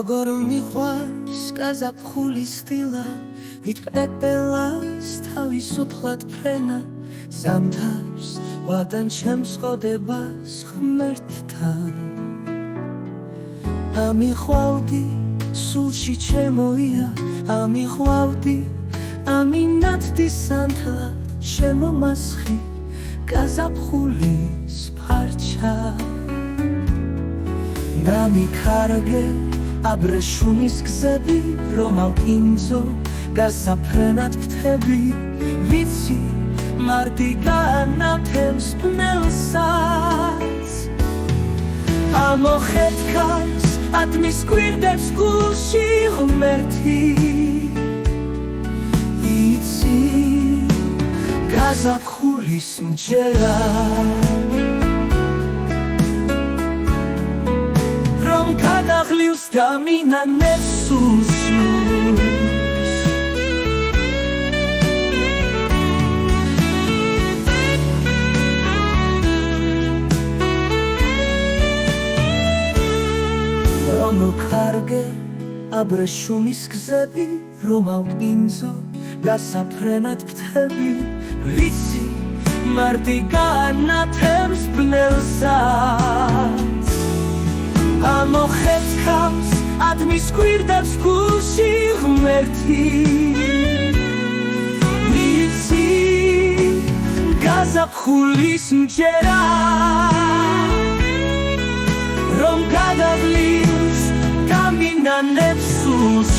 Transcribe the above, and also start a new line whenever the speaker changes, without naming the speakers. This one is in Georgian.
როგორ მიყვარს გაზაფხულის დილა მიტყეპელას თავისუფლად ფრენა ზამთარს ვადან ჩემს ყოდებას ღმერთთან ამიხვავდი სულში ჩემოია ამიხვავდი ამინათდი სანთლა ჩემო მასხი გაზაფხულის ფარჩა დამიქარგე აბრეშუმის გზები რომ ალკინძო გასაფრენად ვთები ვიცი მარტი განათებს ბნელსაც ამოხეთქავს ატმის გვირდებს გულში ღმერთი იცი გაზაფხულის მჯერა რომ გადაღლივს გამინანებს სულსულს მოკარგე აბრეშუმის გზები რომ ავკინძო გასაფრენად ვთები ვიცი მარტი განათებს ბნელსაც ამოხეთქავს ატმის გვირდებს გულში ღმერთი ვიცი გაზაფხულის მჯერა რომ გადავლივს გამინანებს სულს